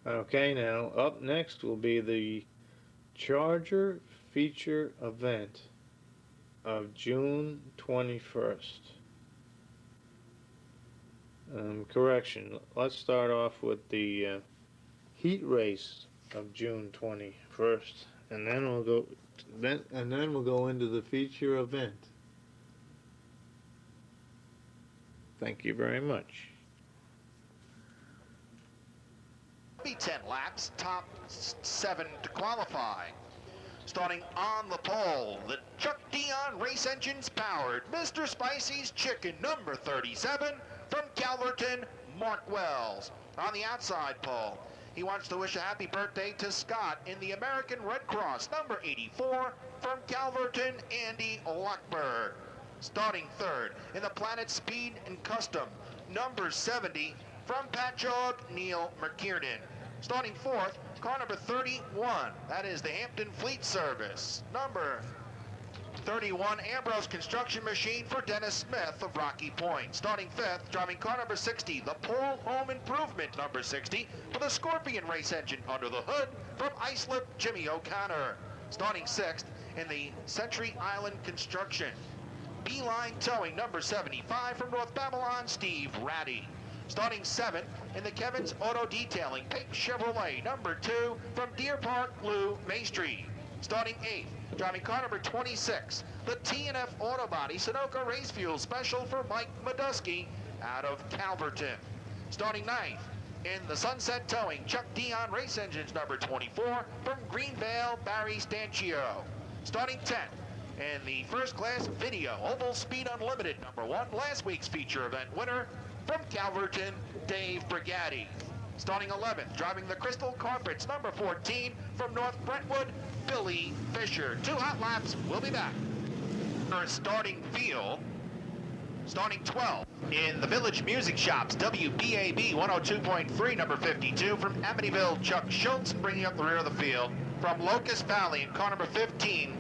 Okay, now up next will be the Charger feature event of June 21st. Correction, let's start off with the heat race of June 21st, and then we'll go into the feature event. Thank you very much. Be 10 laps, top 7 to qualify. Starting on the pole, the Chuck Dion race engines powered Mr. Spicy's Chicken number 37 from Calverton, Mark Wells. On the outside pole, he wants to wish a happy birthday to Scott in the American Red Cross number 84 from Calverton, Andy Lockberg. Starting third in the Planet Speed and Custom number 70 from Patchogue, Neil McKiernan. Starting fourth, car number 31, that is the Hampton Fleet Service. Number 31, Ambrose Construction Machine for Dennis Smith of Rocky Point. Starting fifth, driving car number 60, the Pole Home Improvement number 60 for the Scorpion race engine under the hood from Islip Jimmy O'Connor. Starting sixth in the Century Island Construction, Beeline Towing number 75 from North Babylon, Steve Ratty. Starting seventh in the Kevin's Auto Detailing, Pink Chevrolet number 2 from Deer Park, Lou Maestri. Starting eighth, driving car number 26, the T&F Auto Body Sunoco Race Fuel Special for Mike Medusky out of Calverton. Starting ninth in the Sunset Towing, Chuck Dion Race Engines number 24 from Greenvale, Barry Stanchio. Starting 10th in the First Class Video Oval Speed Unlimited number 1, last week's feature event winner from Calverton, Dave Brigatti. Starting 11th, driving the Crystal Carpets number 14 from North Brentwood, Billy Fisher. 2 hot laps, we'll be back. Our starting field, starting 12 in the Village Music Shops, WBAB 102.3, number 52 from Amityville, Chuck Schultz, bringing up the rear of the field. From Locust Valley in car number 15,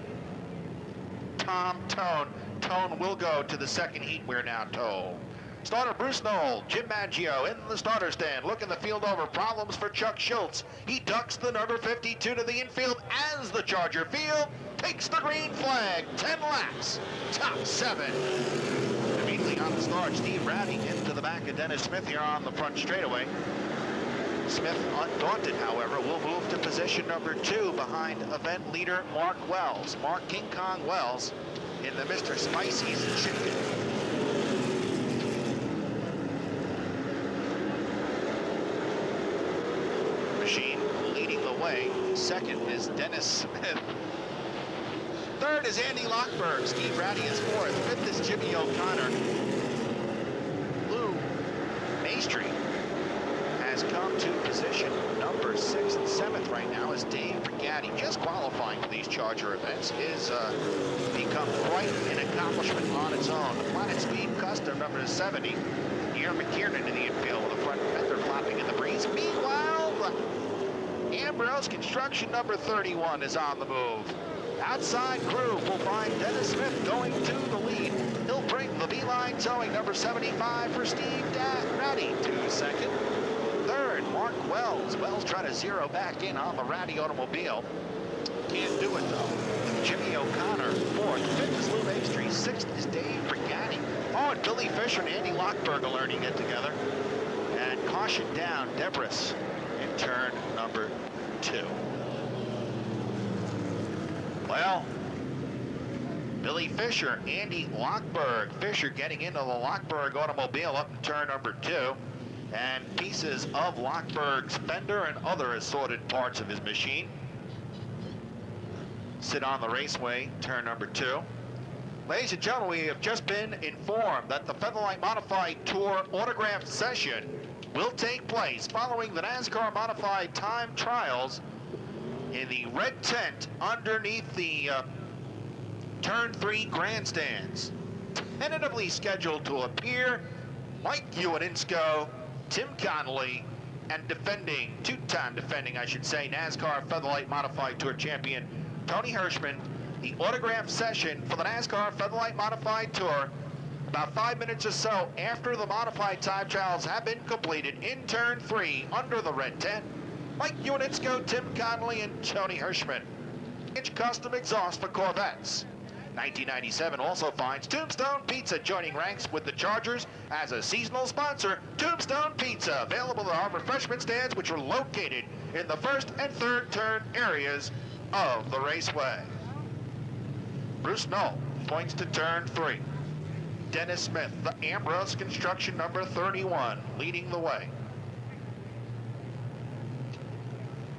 Tom Tone. Tone will go to the second heat, we're now told. Starter Bruce Knoll, Jim Maggio in the starter stand, looking the field over. Problems for Chuck Schultz. He ducks the number 52 to the infield as the Charger field takes the green flag. 10 laps, top 7. Immediately on the start, Steve Ratty into the back of Dennis Smith here on the front straightaway. Smith, undaunted, however, will move to position number 2 behind event leader Mark Wells. Mark King Kong Wells in the Mr. Spicy's Chicken. Machine leading the way. Second is Dennis Smith. Third is Andy Lockberg. Steve Ratty is fourth. Fifth is Jimmy O'Connor. Lou Maestri has come to position number 6 and 7th right now as Dave Brigatti, just qualifying for these Charger events, is become quite an accomplishment on its own. The Planet Speed Custom number 70, Neil McKiernan in the infield with the front fender flapping in the breeze. Meanwhile, Ambrose Construction number 31 is on the move. Outside crew will find Dennis Smith going to the lead. He'll bring the Beeline Towing number 75 for Steve Ratty to second. Third, Mark Wells. Wells trying to zero back in on the Ratty automobile. Can't do it though. Jimmy O'Connor fourth. Fifth is Lou Maestri. Sixth is Dave Brigatti. Oh, and Billy Fisher and Andy Lockberg are learning it together. And caution down, Debris in turn number 2. Well, Billy Fisher, Andy Lockberg. Fisher getting into the Lockberg automobile up in turn number 2. And pieces of Lockberg's fender and other assorted parts of his machine sit on the raceway, turn number 2. Ladies and gentlemen, we have just been informed that the Featherlight Modified Tour autograph session will take place following the NASCAR Modified Time Trials in the red tent underneath the Turn 3 grandstands. Tentatively scheduled to appear Mike Ewaninsko, Tim Connolly, and two-time defending, I should say, NASCAR Featherlight Modified Tour champion Tony Hirschman. The autograph session for the NASCAR Featherlight Modified Tour about 5 minutes or so after the modified time trials have been completed in turn 3 under the red tent. Mike Unitsko, Tim Connolly, and Tony Hirschman. Inch custom exhaust for Corvettes. 1997 also finds Tombstone Pizza joining ranks with the Chargers as a seasonal sponsor. Tombstone Pizza, available at our refreshment stands, which are located in the first and third turn areas of the raceway. Bruce Knoll points to turn 3. Dennis Smith, the Ambrose Construction number 31, leading the way.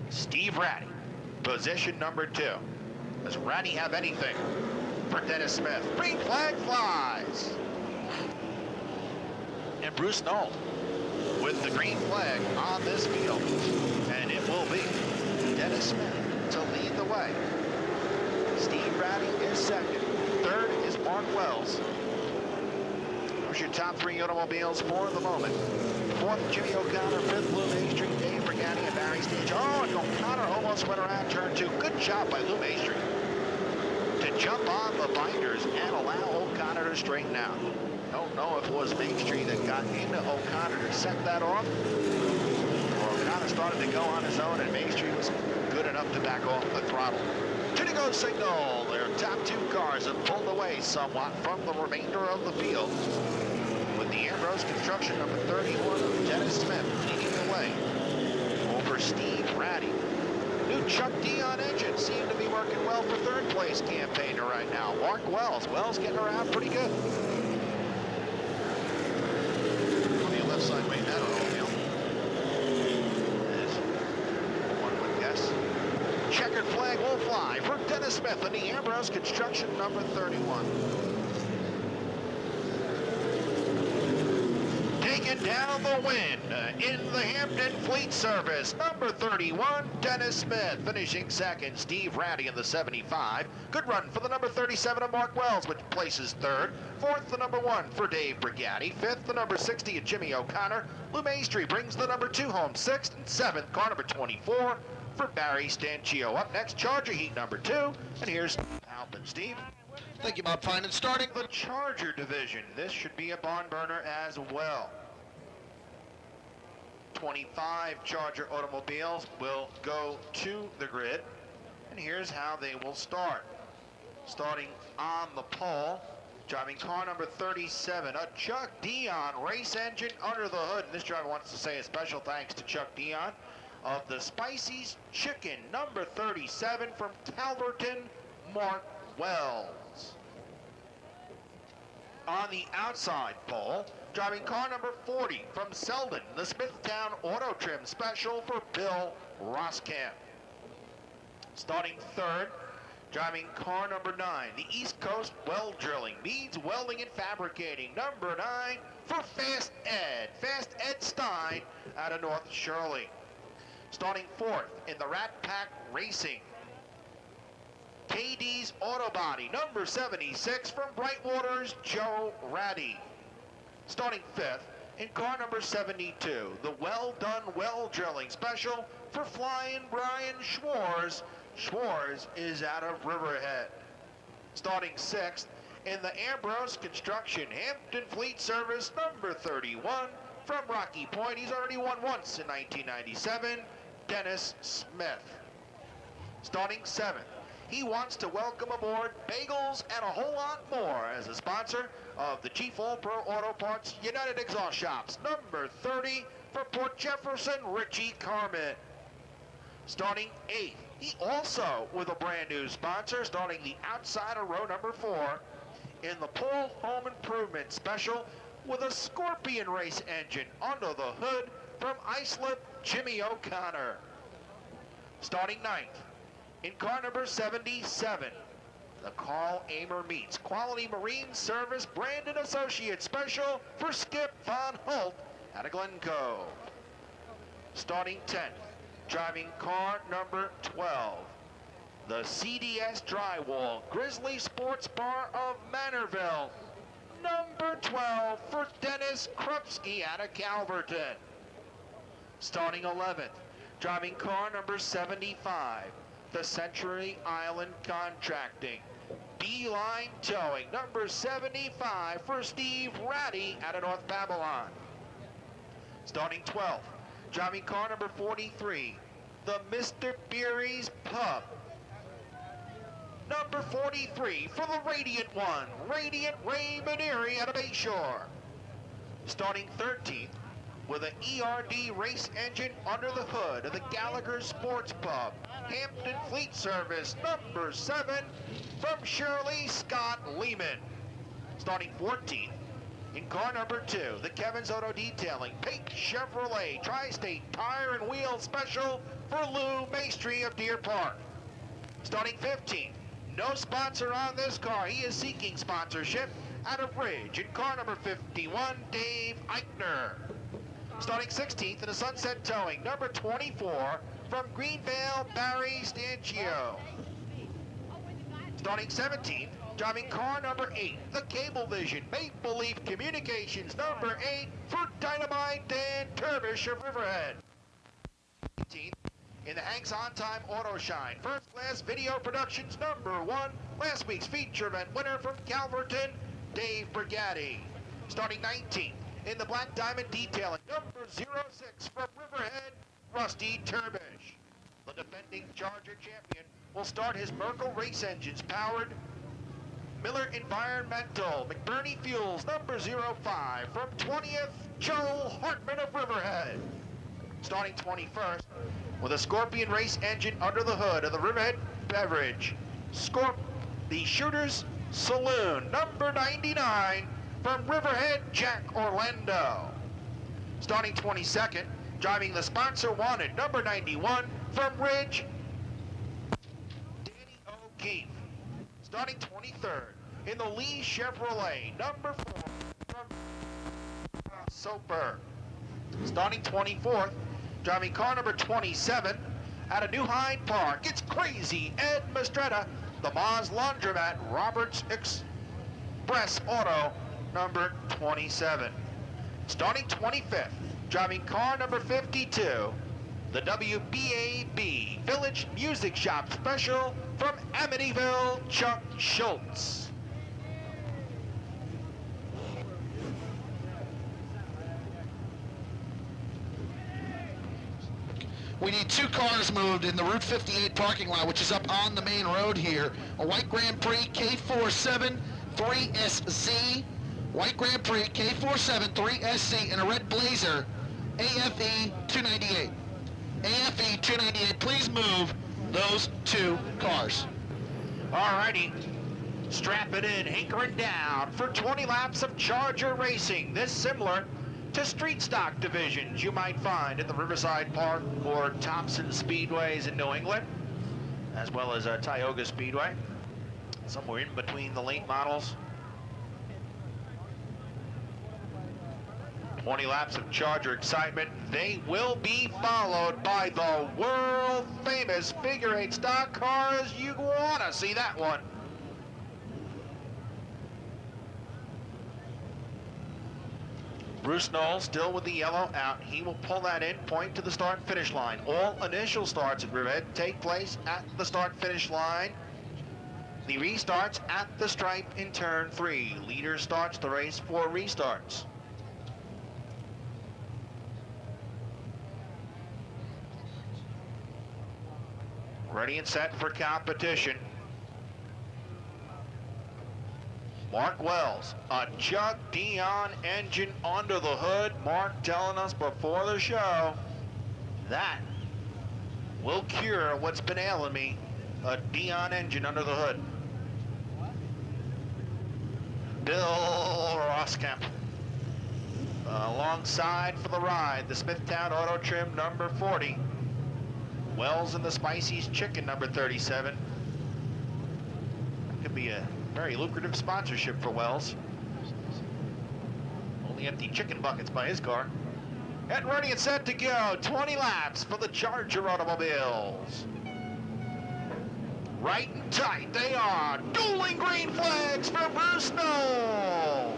Steve Ratty, position number 2. Does Ratty have anything for Dennis Smith? Green flag flies. And Bruce Knoll with the green flag on this field. And it will be Dennis Smith to lead the way. Steve Ratty is second. Third is Mark Wells. Those are your top 3 automobiles for the moment. Fourth, Jimmy O'Connor. Fifth, Lou Maestri, Dave Brigatti, and Barry Stage. Oh, and O'Connor almost went around turn 2. Good job by Lou Maestri to jump on the binders and allow O'Connor to straighten out. Don't know if it was Maestri that got into O'Connor to set that off, or O'Connor started to go on his own and Maestri was good enough to back off the throttle. To go signal, their top 2 cars have pulled away somewhat from the remainder of the field, with the Ambrose Construction number 31 of Dennis Smith leading the way over Steve Ratty. New Chuck Dion engine seemed to be working well for third place campaigner right now. Mark Wells. Wells getting around pretty good. On the left side weight that automobile is, one would guess. Checkered flag will fly for Dennis Smith in the Ambrose Construction number 31. Taking down the win in the Hampton Fleet Service, number 31, Dennis Smith. Finishing second, Steve Ratty in the 75. Good run for the number 37 of Mark Wells, which places third. Fourth, the number 1 for Dave Brigatti. Fifth, the number 60 of Jimmy O'Connor. Lou Maestri brings the number 2 home. Sixth and seventh, car number 24 for Barry Stanchio. Up next, Charger Heat number 2. And here's Halpin. Steve? Thank you, Bob Finan. Starting The Charger division. This should be a barn burner as well. 25 Charger automobiles will go to the grid, and here's how they will start. Starting on the pole, driving car number 37, a Chuck Dion race engine under the hood. And this driver wants to say a special thanks to Chuck Dion of the Spicy's Chicken, number 37 from Calverton, Mark Wells. On the outside pole, driving car number 40 from Selden, the Smithtown Auto Trim Special for Bill Roskamp. Starting third, driving car number 9, the East Coast Weld Drilling, Meads Welding and Fabricating, number 9 for Fast Ed Stein out of North Shirley. Starting fourth in the Rat Pack Racing, KD's Auto Body, number 76 from Brightwater's Joe Ratty. Starting fifth in car number 72, the Well Done Well Drilling Special for Flying Brian Schwarz. Schwarz is out of Riverhead. Starting sixth in the Ambrose Construction Hampton Fleet Service, number 31 from Rocky Point. He's already won once in 1997, Dennis Smith. Starting seventh, he wants to welcome aboard Bagels and a whole lot more as a sponsor of the Chief All Pro Auto Parts United Exhaust Shops, number 30 for Port Jefferson, Richie Carmen. Starting eighth, he also with a brand new sponsor, starting the outside of row number 4 in the Pool Home Improvement Special with a Scorpion race engine under the hood from Islip, Jimmy O'Connor. Starting ninth, in car number 77, the Carl Amer Meats Quality Marine Service Brandon Associates Special for Skip Von Holt out of Glencoe. Starting 10th, driving car number 12, the CDS Drywall Grizzly Sports Bar of Manorville, number 12 for Dennis Krupski out of Calverton. Starting 11th, driving car number 75, the Century Island Contracting, Beeline Towing, number 75 for Steve Ratty out of North Babylon. Starting 12th, driving car number 43, the Mr. Beery's Pub. Number 43 for the Radiant One, Radiant Ray Maneri out of Bayshore. Starting 13th with an ERD race engine under the hood of the Gallagher Sports Pub, Hampton Fleet Service, number 7 from Shirley Scott Lehman. Starting 14th in car number 2, the Kevin's Auto Detailing, Pink Chevrolet Tri-State Tire and Wheel Special for Lou Maestri of Deer Park. Starting 15th, no sponsor on this car. He is seeking sponsorship out of Ridge in car number 51, Dave Eichner. Starting 16th in the Sunset Towing, number 24 from Greenvale, Barry Stanchio. Starting 17th, driving car number 8, the Cablevision Maple Leaf Communications, number 8 for Dynamite Dan Turbish of Riverhead. 18th in the Hanks On Time Auto Shine, First Class Video Productions, number 1, last week's feature event winner from Calverton, Dave Brigatti. Starting 19th in the Black Diamond Detailing, number 06 from Riverhead, Rusty Turbish. The defending Charger champion will start his Merkel race engines powered Miller Environmental, McBurney Fuels, number 05 from 20th, Joe Hartman of Riverhead. Starting 21st with a Scorpion race engine under the hood of the Riverhead Beverage, the Shooters Saloon, number 99 from Riverhead, Jack Orlando. Starting 22nd, driving the Sponsor Wanted, number 91 from Ridge, Danny O'Keefe. Starting 23rd in the Lee Chevrolet, number 4 from Soper. Starting 24th, driving car number 27 out of New Hyde Park, it's Crazy Ed Mastretta, the Moz Laundromat, Roberts Express Auto, number 27. Starting 25th, driving car number 52, the WBAB Village Music Shop Special from Amityville, Chuck Schultz. We need 2 cars moved in the Route 58 parking lot, which is up on the main road here. A white Grand Prix K47 3SZ, white Grand Prix K47 3SC, and a red Blazer AFE 298. AFE 298, please move those 2 cars. Alrighty, strap it in, hankering down for 20 laps of Charger racing. This similar to street stock divisions you might find at the Riverside Park or Thompson Speedways in New England, as well as Tioga Speedway, somewhere in between the late models. 20 laps of Charger excitement. They will be followed by the world-famous figure 8 stock cars. You want to see that one. Bruce Knoll still with the yellow out. He will pull that in, point to the start-finish line. All initial starts at Riverhead take place at the start-finish line. The restarts at the stripe in turn 3. Leader starts the race, 4 restarts. Ready and set for competition. Mark Wells, a Chuck Dion engine under the hood. Mark telling us before the show, that will cure what's been ailing me, a Dion engine under the hood. Bill Roskamp, alongside for the ride, the Smithtown Auto Trim number 40. Wells and the Spicy's Chicken number 37. Could be a very lucrative sponsorship for Wells. Only empty chicken buckets by his car. And ready and set to go. 20 laps for the Charger automobiles. Right and tight they are. Dueling green flags for Bruce Knoll.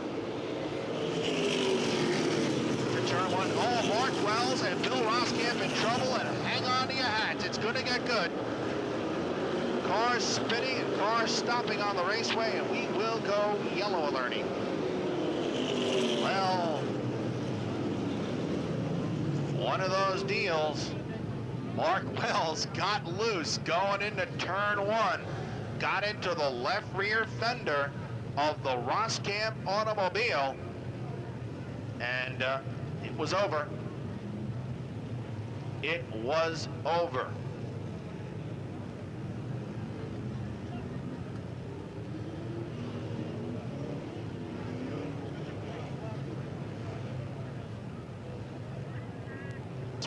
To turn 1. Oh, Mark Wells and Bill Roskamp in trouble, and hang on to your hats. It's going to get good. Cars spinning and cars stopping on the raceway, and we will go yellow alerting. Well, one of those deals. Mark Wells got loose going into turn one, got into the left rear fender of the Roskamp automobile, and it was over. It was over.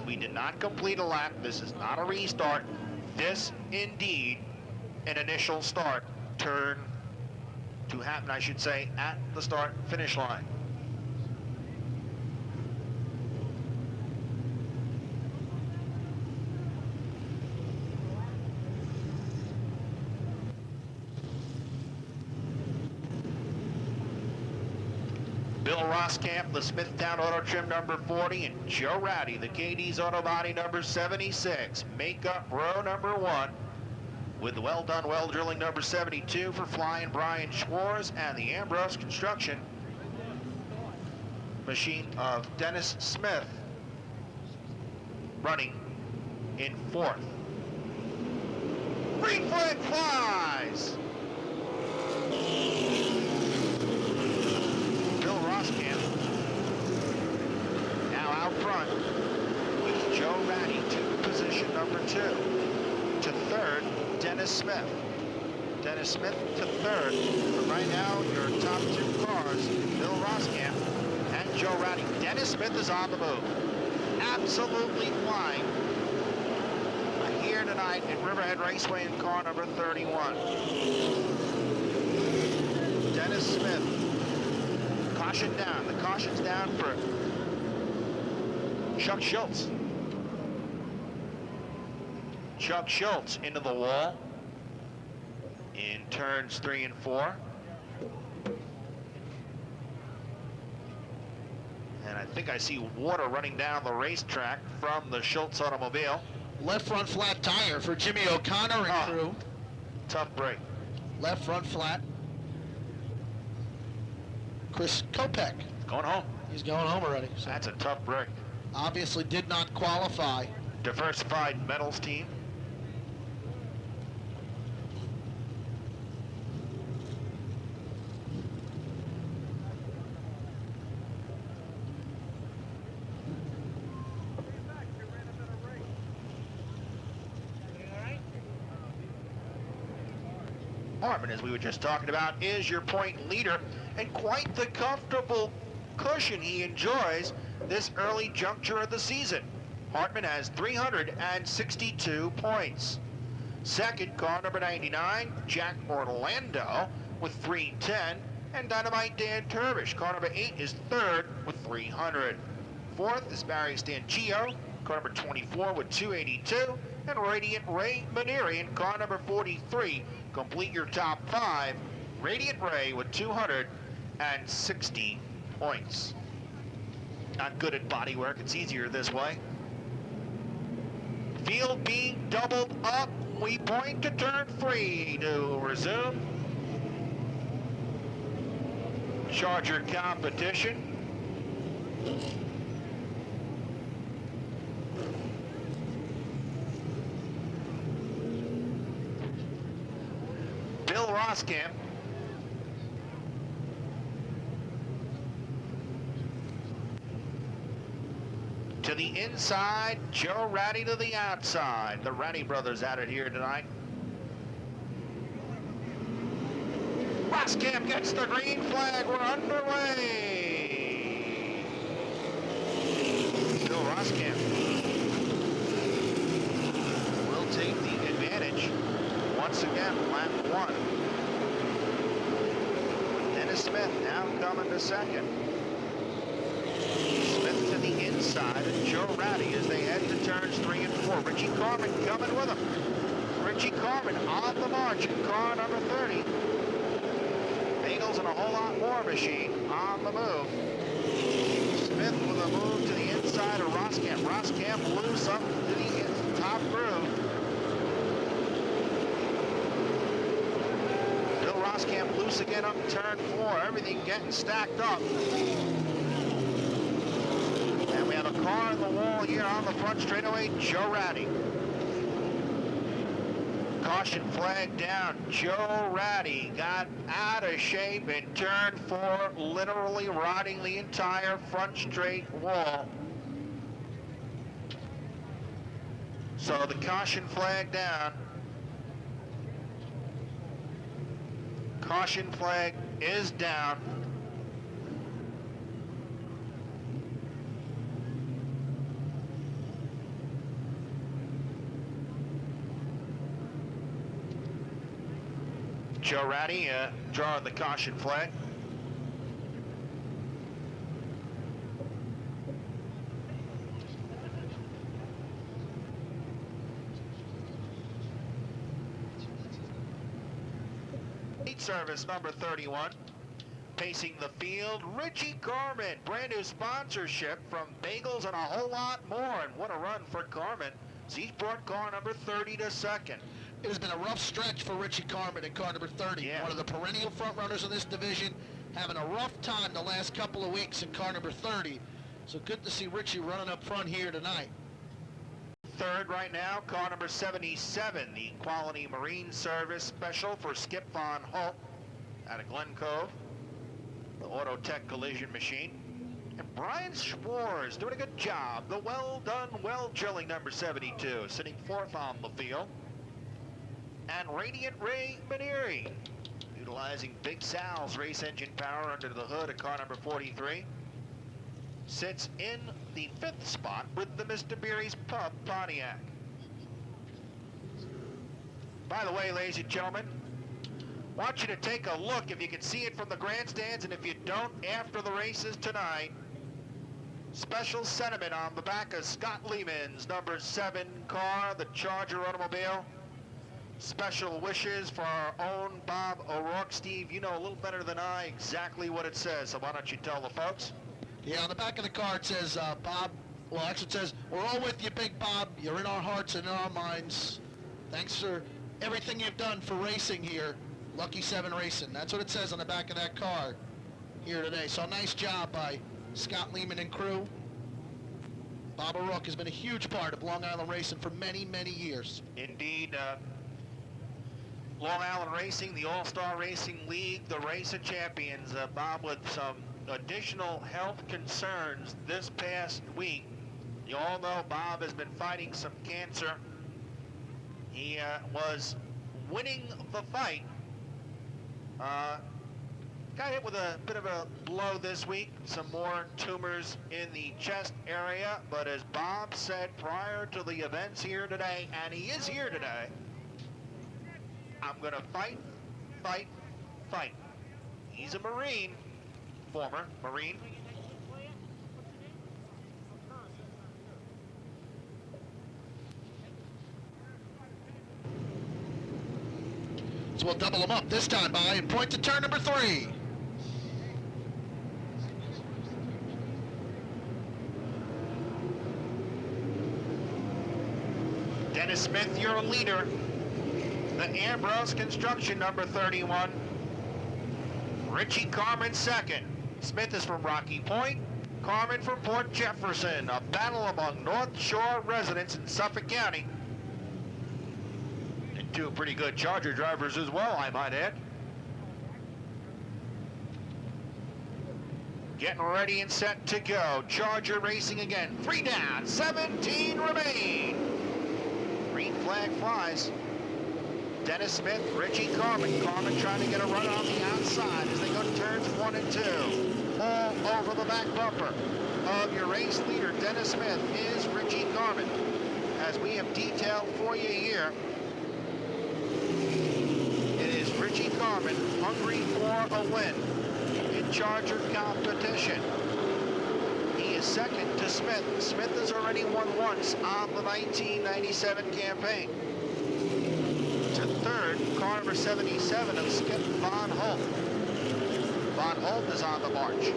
We did not complete a lap. This is not a restart. This, indeed, an initial start. Turn to happen, I should say, at the start-finish line. Bill Roskamp, the Smithtown Auto Trim number 40, and Joe Ratty, the KD's Auto Body number 76, make up row number 1 with the Well Done Well Drilling number 72 for Flying Brian Schwartz and the Ambrose Construction machine of Dennis Smith running in 4th. Green flag flies! Now out front with Joe Ratty to position number 2. To 3rd, Dennis Smith. Dennis Smith to 3rd. But right now, your top 2 cars, Bill Roskamp and Joe Ratty. Dennis Smith is on the move. Absolutely flying here tonight at Riverhead Raceway in car number 31. Dennis Smith. Caution down. The caution's down for Chuck Schultz. Chuck Schultz into the wall in turns 3 and 4. And I think I see water running down the racetrack from the Schultz automobile. Left front flat tire for Jimmy O'Connor and crew. Tough break. Left front flat. Chris Kopech. Going home. He's going home already. So that's a tough break. Obviously did not qualify. Diversified Metals team. Hartman, as we were just talking about, is your point leader, and quite the comfortable cushion he enjoys this early juncture of the season. Hartman has 362 points. Second, car number 99, Jack Orlando with 310, and Dynamite Dan Turbish. Car number 8 is third with 300. Fourth is Barry Stanchio, car number 24 with 282, and Radiant Ray Maneri in car number 43. Complete your top 5. Radiant Ray with 260 points. Not good at body work, it's easier this way. Field being doubled up. We point to turn 3 to resume. Charger competition. Bill Roskamp. To the inside, Joe Ratty to the outside. The Ratty brothers at it here tonight. Roskamp gets the green flag. We're underway. Bill Roskamp will take the advantage once again, lap 1. Dennis Smith now coming to second. Smith to the inside, and Joe Ratty as they head to turns 3 and 4. Richie Carmen coming with him. Richie Carmen on the march in car number 30. Bagels and a whole lot more machine on the move. Smith with a move to the inside of Roskamp. Roskamp loose up to the top groove. Bill Roskamp loose again up turn 4. Everything getting stacked up. And we have a car in the wall here on the front straightaway, Joe Ratty. Caution flag down. Joe Ratty got out of shape in turn 4, literally riding the entire front straight wall. So the caution flag down. Caution flag is down. Joe Ratty drawing the caution flag. Lead service number 31. Pacing the field, Richie Carmen. Brand new sponsorship from Bagels and a whole lot more. And what a run for Carmen. So he's brought car number 30 to second. It has been a rough stretch for Richie Carmen at car number 30. Yeah. One of the perennial front runners in this division, having a rough time the last couple of weeks in car number 30. So good to see Richie running up front here tonight. Third right now, car number 77, the Quality Marine Service Special for Skip Von Holt out of Glen Cove, the Auto Tech collision machine. And Brian Schwartz doing a good job. The well done, well drilling number 72, sitting fourth on the field. And Radiant Ray Maneri, utilizing Big Sal's race engine power under the hood of car number 43, sits in the 5th spot with the Mr. Beery's Pub Pontiac. By the way, ladies and gentlemen, want you to take a look if you can see it from the grandstands, and if you don't, after the races tonight, special sentiment on the back of Scott Lehman's number 7 car, the Charger automobile. Special wishes for our own Bob O'Rourke. Steve, you know a little better than I exactly what it says, so why don't you tell the folks? Yeah, on the back of the car it says, Bob, well actually it says, we're all with you, Big Bob. You're in our hearts and in our minds. Thanks for everything you've done for racing here. Lucky 7 Racing. That's what it says on the back of that car here today. So nice job by Scott Lehman and crew. Bob O'Rourke has been a huge part of Long Island racing for many, many years. Indeed, Long Island Racing, the All-Star Racing League, the Race of Champions. Bob with some additional health concerns this past week. You all know Bob has been fighting some cancer. He was winning the fight. Got hit with a bit of a blow this week, some more tumors in the chest area, but as Bob said prior to the events here today, and he is here today, I'm gonna fight, fight, fight. He's a Marine, former Marine. So we'll double them up this time by and point to turn number 3. Dennis Smith, your leader. The Ambrose Construction, number 31. Richie Carmen second. Smith is from Rocky Point. Carmen from Port Jefferson. A battle among North Shore residents in Suffolk County. And 2 pretty good Charger drivers as well, I might add. Getting ready and set to go. Charger racing again. 3 down, 17 remain. Green flag flies. Dennis Smith, Richie Carmen. Carmen trying to get a run on the outside as they go to turns 1 and 2. All over the back bumper of your race leader, Dennis Smith, is Richie Carmen. As we have detailed for you here, it is Richie Carmen hungry for a win in Charger competition. He is second to Smith. Smith has already won once on the 1997 campaign. To third, car number 77 of Skip Von Holt. Von Holt is on the march,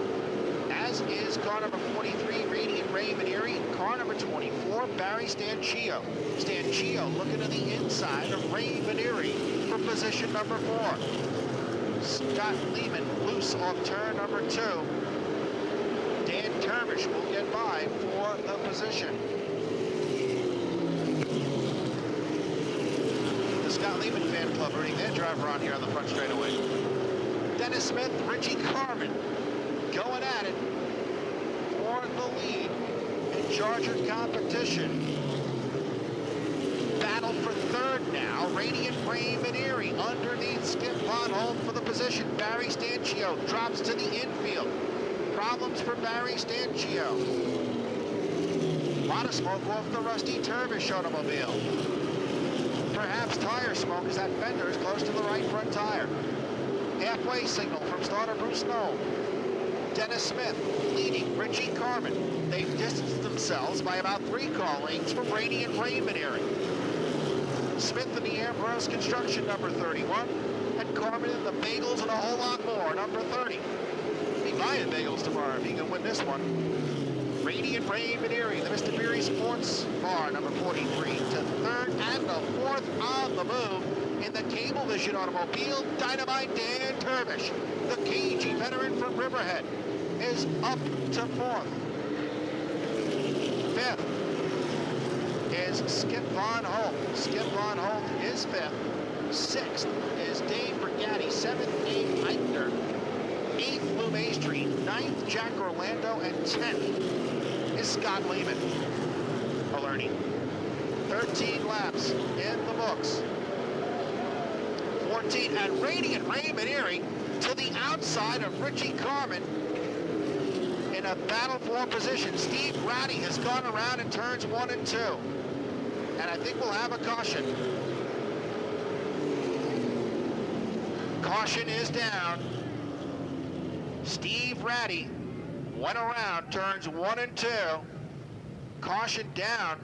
as is car number 43, Radiant Ray Maneri, and car number 24, Barry Stanchio. Stanchio looking to the inside of Ray Maneri for position number 4. Scott Lehman loose off turn number 2. Dan Termish will get by for the position. The Scott Lehman fan club rooting their driver on here on the front straightaway. Dennis Smith, Richie Carmen going at it for the lead in Charger competition. Battle for third now. Radiant Ray Maneri underneath Skip Von Holt for the position. Barry Stanchio drops to the infield. Problems for Barry Stanchio. A lot of smoke off the Rusty Turbish automobile. Perhaps tire smoke as that fender is close to the right front tire. Halfway signal from starter Bruce Knoll. Dennis Smith leading Richie Carmen. They've distanced themselves by about 3 car lengths from Radiant Ray Maneri. Smith in the Ambrose Construction, number 31, and Carmen in the Bagels and a whole lot more, number 30. Be buying bagels tomorrow if he can win this one. Radiant Ray Maneri, the Mr. Beery Sports Bar, number 43, to third and the fourth on the move in the Cablevision automobile. Dynamite Dan Turbish, the cagey veteran from Riverhead, is up to fourth. Fifth is Skip Von Holt. Skip Von Holt is fifth. Sixth is Dave Brigatti. Seventh, Dave Eichner. Eighth, Lou Maestri. Ninth, Jack Orlando. And 10th is Scott Lehman. Alerting. 13 laps in the books. 14, and Radiant Ray Maneri to the outside of Richie Carmen in a battle for position. Steve Ratty has gone around in turns 1 and 2. And I think we'll have a caution. Caution is down. Steve Ratty went around turns 1 and 2. Caution down.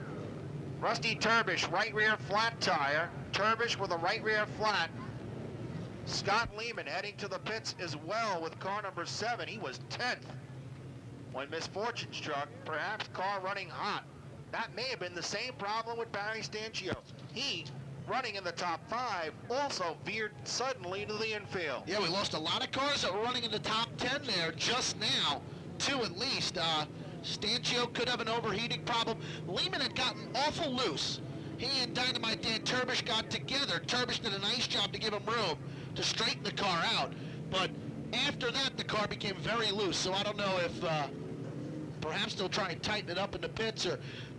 Rusty Turbish, right rear flat tire. Turbish with a right rear flat. Scott Lehman heading to the pits as well with car number 7. He was 10th when misfortune struck, perhaps car running hot. That may have been the same problem with Barry Stanchio. He, running in the top 5, also veered suddenly into the infield. Yeah, we lost a lot of cars that were running in the top 10 there just now. 2 at least. Stanchio could have an overheating problem. Lehman had gotten awful loose. He and Dynamite Dan Turbish got together. Turbish did a nice job to give him room to straighten the car out. But after that, the car became very loose. So I don't know if perhaps they'll try and tighten it up in the pits.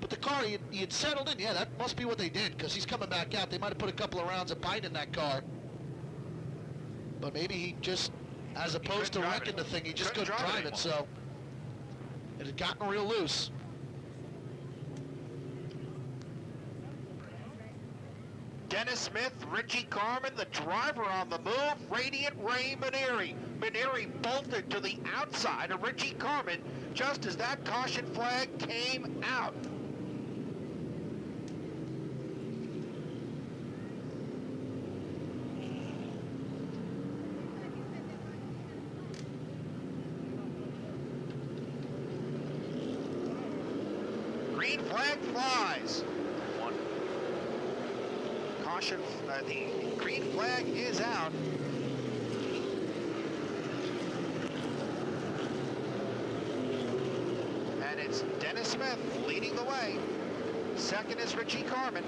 But the car, he had settled in. Yeah, that must be what they did, because he's coming back out. They might have put a couple of rounds of bite in that car. But maybe he just, as opposed to wrecking the thing, he just couldn't drive it. So it had gotten real loose. Dennis Smith, Richie Carmen, the driver on the move, Radiant Ray Maneri. Maneri bolted to the outside of Richie Carmen just as that caution flag came out. Green flag flies. Caution, the green flag is out. And it's Dennis Smith leading the way. Second is Richie Carmen.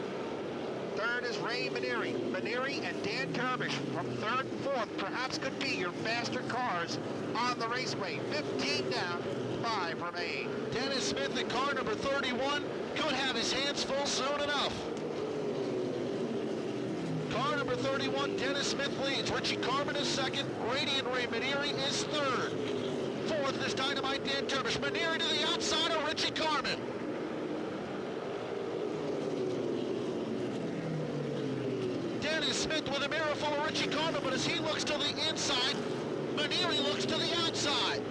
Third is Ray Maneri. Maneri and Dan Turbish from third and fourth perhaps could be your faster cars on the raceway. 15 down, 5 remain. Dennis Smith in car number 31 could have his hands full soon enough. Car number 31, Dennis Smith leads. Richie Carmen is second. Radiant Ray Maneri is third. Fourth is Dynamite Dan Turbish. Maneri to the outside of Richie Carmen. Dennis Smith with a mirror full of Richie Carmen, but as he looks to the inside, Maneri looks to the outside.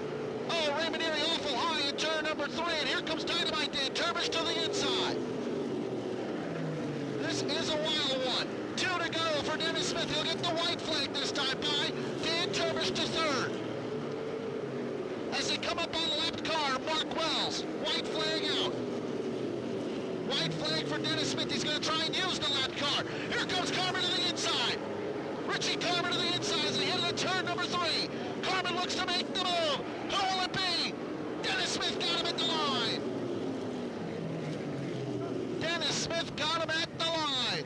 Oh, Ray Maneri awful high in turn number 3, and here comes Dynamite Dan Turbish to the inside. This is a wild one. 2 to go for Dennis Smith. He'll get the white flag this time by Dan Turbish to third. As they come up on the left car, Mark Wells. White flag out. White flag for Dennis Smith. He's going to try and use the left car. Here comes Carmen to the inside. Richie Carmen to the inside as they hit into turn number 3. Carmen looks to make the move. Who will it be? Dennis Smith got him at the line. Dennis Smith got him at the line.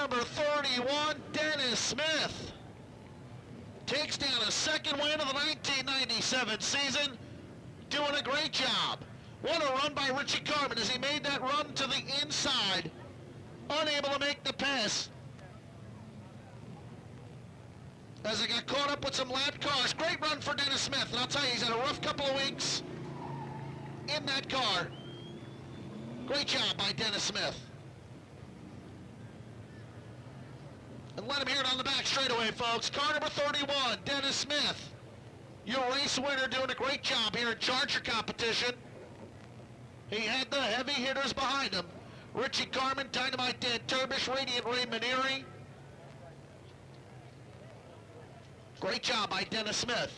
number 31, Dennis Smith, takes down a second win of the 1997 season, doing a great job. What a run by Richie Carmen as he made that run to the inside, unable to make the pass. As he got caught up with some lap cars. Great run for Dennis Smith, and I'll tell you, he's had a rough couple of weeks in that car. Great job by Dennis Smith. And let him hear it on the back straightaway, folks. Car number 31, Dennis Smith. Your race winner, doing a great job here in Charger competition. He had the heavy hitters behind him. Richie Carmen, Dynamite Dan Turbish, Radiant Ray Maneri. Great job by Dennis Smith.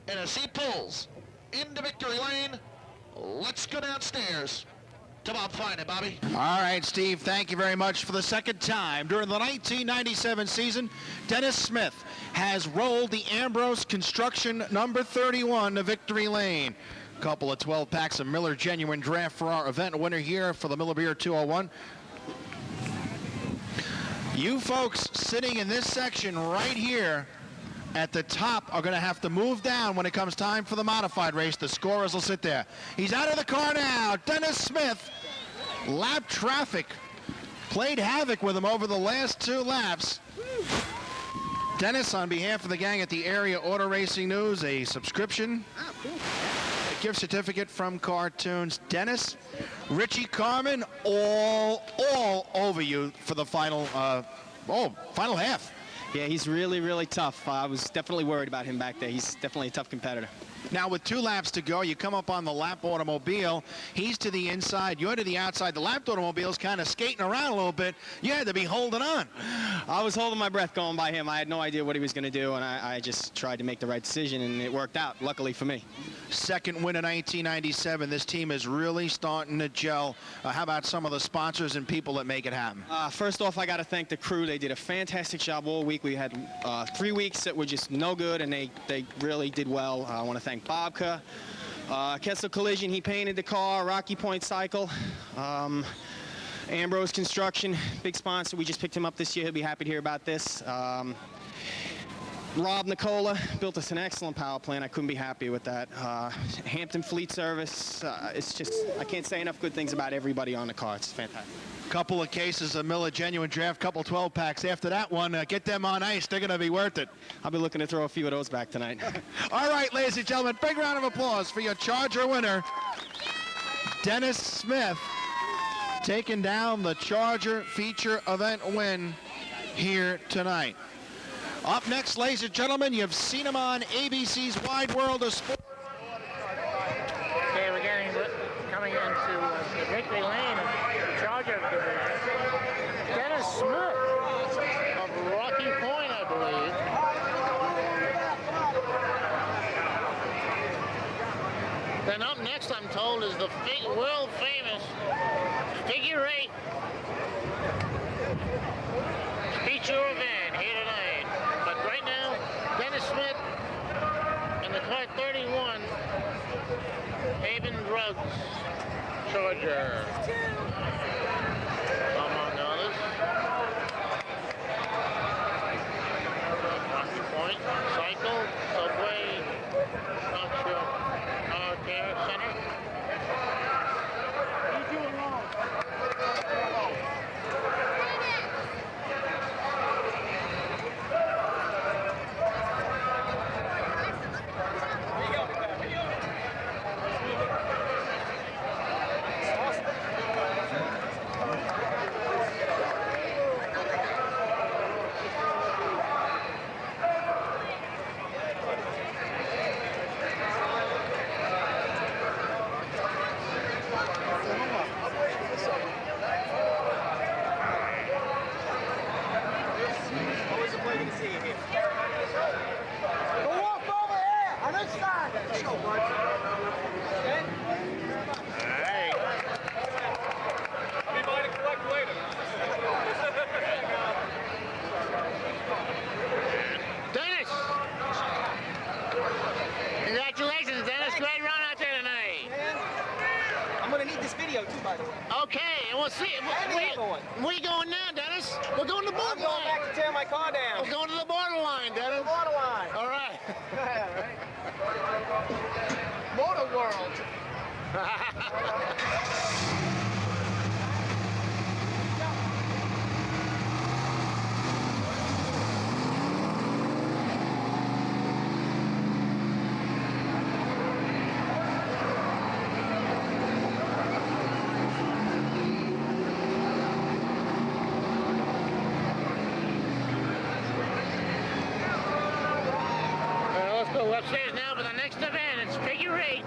And as he pulls into victory lane, let's go downstairs to Bob Finan. Bobby. All right, Steve, thank you very much. For the second time during the 1997 season, Dennis Smith has rolled the Ambrose Construction number 31 to victory lane. A couple of 12 packs of Miller Genuine Draft for our event winner here for the Miller Beer 201. You folks sitting in this section right here at the top are going to have to move down when it comes time for the modified race. The scorers will sit there. He's out of the car now. Dennis Smith, lap traffic, played havoc with him over the last 2 laps. Dennis, on behalf of the gang at the Area Auto Racing News, a subscription, a gift certificate from Cartoons. Dennis, Richie Carmen, all over you for the final half. Yeah, he's really, really tough. I was definitely worried about him back there. He's definitely a tough competitor. Now, with 2 laps to go, you come up on the lap automobile. He's to the inside. You're to the outside. The lap automobile's kind of skating around a little bit. You had to be holding on. I was holding my breath going by him. I had no idea what he was going to do, and I just tried to make the right decision, and it worked out, luckily for me. Second win in 1997. This team is really starting to gel. How about some of the sponsors and people that make it happen? First off, I got to thank the crew. They did a fantastic job all week. We had 3 weeks that were just no good, and they really did well. I want to thank Bobka, Kessel Collision, he painted the car, Rocky Point Cycle, Ambrose Construction, big sponsor. We just picked him up this year. He'll be happy to hear about this. Rob Nicola built us an excellent power plant. I couldn't be happier with that. Hampton Fleet Service. It's just, I can't say enough good things about everybody on the car. It's fantastic. Couple of cases of Miller Genuine Draft, couple 12 packs after that one. Get them on ice. They're going to be worth it. I'll be looking to throw a few of those back tonight. All right, ladies and gentlemen, big round of applause for your Charger winner, Dennis Smith, taking down the Charger feature event win here tonight. Up next, ladies and gentlemen, you've seen him on ABC's Wide World of Sports. Okay, we're coming into the victory lane of Charger division. Dennis Smith of Rocky Point, I believe. Then up next, I'm told, is the world famous figure 8 feature event here tonight. But right now, Dennis Smith in the car 31, Haven Drugs Charger, among others. Rocky Point Cycle, Subway, not sure, Car Care Center. You do it wrong. see. Where you going now, Dennis? We're going to the I'm going borderline. back to tear my car down. We're going to the borderline, Dennis. Borderline. All right. Yeah, right. Motor World. Let's go upstairs now for the next event. It's figure 8.